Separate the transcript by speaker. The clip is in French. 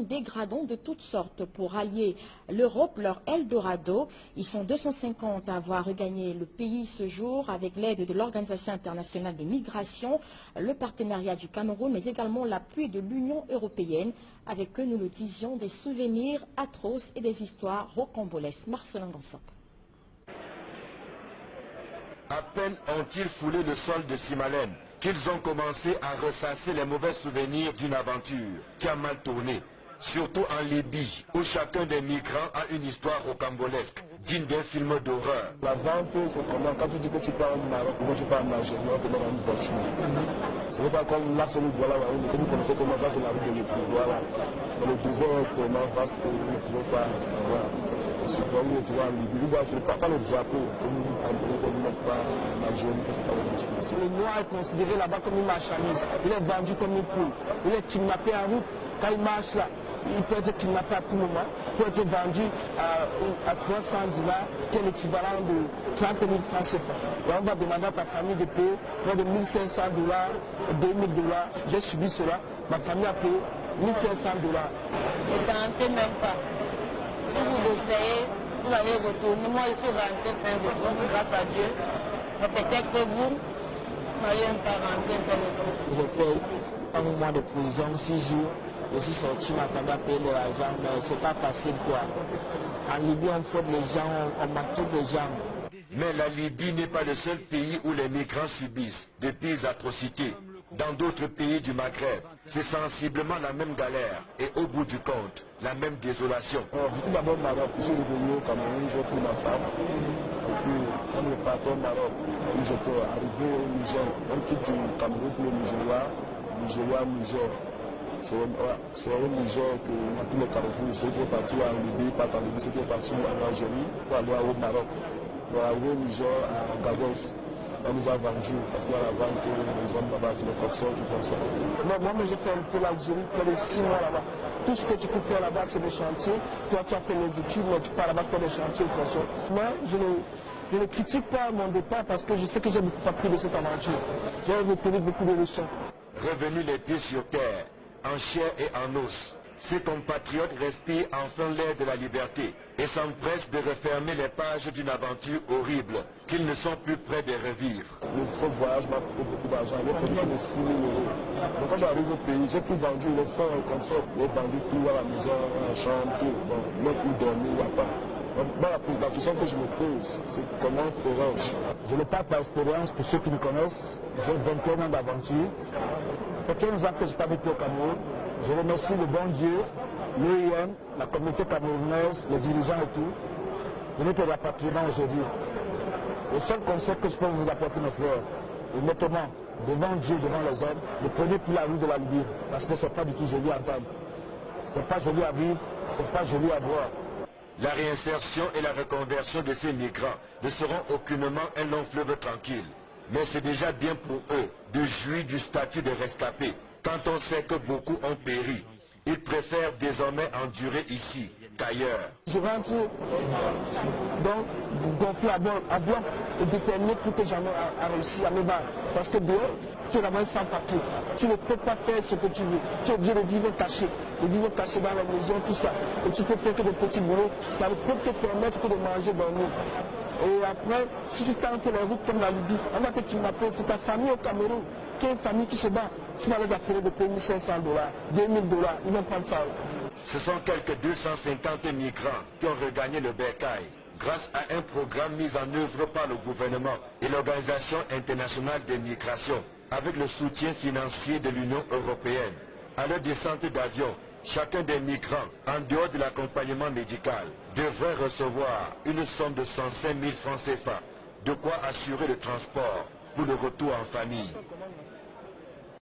Speaker 1: dégradants de toutes sortes pour allier l'Europe, leur Eldorado. Ils sont 250 à avoir regagné le pays ce jour avec l'aide de l'Organisation internationale des migrations, le partenariat du Cameroun, mais également l'appui de l'Union européenne. Avec eux, nous le disions, des souvenirs atroces et des histoires rocambolesques. Marcelin Gansap.
Speaker 2: À peine ont-ils foulé le sol de Simalène qu'ils ont commencé à ressasser les mauvais souvenirs d'une aventure qui a mal tourné. Surtout en Libye, où chacun des migrants a une histoire rocambolesque, digne d'un film d'horreur.
Speaker 3: La vente, c'est comment quand tu dis que tu pars au Maroc, ou que tu pars en Algérie, on te donne une voiture. Ce n'est pas comme l'axe de Douala, vous connaissez comment ça, c'est la route de l'époux. Voilà. Le désert est tellement vaste que vous ne pouvez pas savoir. C'est comme le toit en Libye. Ce n'est pas le drapeau, comme vous ne pas en Algérie, que c'est pas le discours. Le noir est considéré là-bas comme une marchandise. Il est vendu comme une poule. Il est kidnappé en route. Quand il marche là, il peut être kidnappé à tout moment, peut être vendu à 300 dinars, qui est l'équivalent de 30 000 francs CFA. Et on va demander à ta famille de payer près de 1 500 $, 2 000 $. J'ai subi cela. Ma famille a payé 1 500 $.
Speaker 4: Ne tentez même pas. Si vous essayez, vous allez retourner. Moi, je suis rentré sain et sauf grâce à Dieu. Mais peut-être que vous n'allez même pas rentrer sain et sauf.
Speaker 3: J'ai fait un mois de prison, 6 jours. Je suis sorti, ma famille a payé l'argent, mais c'est pas facile quoi. En Libye, on fraude les gens, on maltraite les gens.
Speaker 2: Mais la Libye n'est pas le seul pays où les migrants subissent de pires atrocités. Dans d'autres pays du Maghreb, c'est sensiblement la même galère et au bout du compte, la même désolation.
Speaker 3: Du coup, d'abord au Maroc, je suis revenu au Cameroun, j'ai pris ma femme. Et puis, comme le partant au Maroc, j'étais arrivé au Niger. On quitte du Cameroun pour le Nigeria, Niger. C'est au Niger que tous les carrefours, ceux qui sont partis en Libye, partent en Libye, ceux qui sont partis en Algérie, pour aller au Maroc. Pour arriver au Niger, à Gagos, on nous a vendu, parce qu'on a vendu les hommes là-bas, c'est les coxons qui font ça. Moi, j'ai fait un peu l'Algérie, près de 6 mois là-bas. Tout ce que tu peux faire là-bas, c'est des chantiers. Toi, tu as fait les études, mais tu pars là-bas faire des chantiers, coxons. Moi, je ne critique pas mon départ parce que je sais que j'ai beaucoup appris de cette aventure. J'ai retenu beaucoup de leçons.
Speaker 2: Revenu les pieds sur terre, en chair et en os, ces compatriotes respirent enfin l'air de la liberté et s'empressent de refermer les pages d'une aventure horrible qu'ils ne sont plus prêts de revivre.
Speaker 3: Ce voyage m'a coûté beaucoup d'argent, il est payé de 6 000 €. Donc quand j'arrive au pays, j'ai pu vendre le fond et comme ça, j'ai vendu tout à la maison, en chambre, tout. Bon, même pour dormir, il n'y a pas. Donc, la question que je me pose, c'est comment ferais-je? Je le parle par expérience, pour ceux qui me connaissent, j'ai 21 ans d'aventure. Ça fait 15 ans que je n'ai pas vécu au Cameroun. Je remercie le bon Dieu, l'OIM, la communauté camerounaise, les dirigeants et tout, de notre rapatriement aujourd'hui. Le seul conseil que je peux vous apporter, mes frères, honnêtement, devant Dieu, devant les hommes, ne prenez plus la rue de la Libye, parce que ce n'est pas du tout joli à entendre. Ce n'est pas joli à vivre, ce n'est pas joli à voir.
Speaker 2: La réinsertion et la reconversion de ces migrants ne seront aucunement un long fleuve tranquille. Mais c'est déjà bien pour eux de jouir du statut de rescapés, quand on sait que beaucoup ont péri. Ils préfèrent désormais endurer ici qu'ailleurs.
Speaker 3: Je rentre donc gonflé à bloc et déterminé pour que j'en ai à réussir à me battre. Parce que dehors, tu es là-bas sans papier. Tu ne peux pas faire ce que tu veux. Tu es obligé de vivre caché. De vivre caché dans la maison, tout ça. Et tu peux faire que des petits boulots. Ça ne peut te permettre que de manger, dormir. Et après, si tu tentes les routes comme la Libye, on va te kidnapper. C'est ta famille au Cameroun, qui est une famille qui se bat. Tu vas les appeler de payer 1 500 $, 2 000 $. Ils vont prendre ça.
Speaker 2: Ce sont quelques 250 migrants qui ont regagné le bercail grâce à un programme mis en œuvre par le gouvernement et l'Organisation internationale des migrations avec le soutien financier de l'Union européenne. À leur descente d'avion, chacun des migrants, en dehors de l'accompagnement médical, devrait recevoir une somme de 105 000 francs CFA, de quoi assurer le transport pour le retour en famille.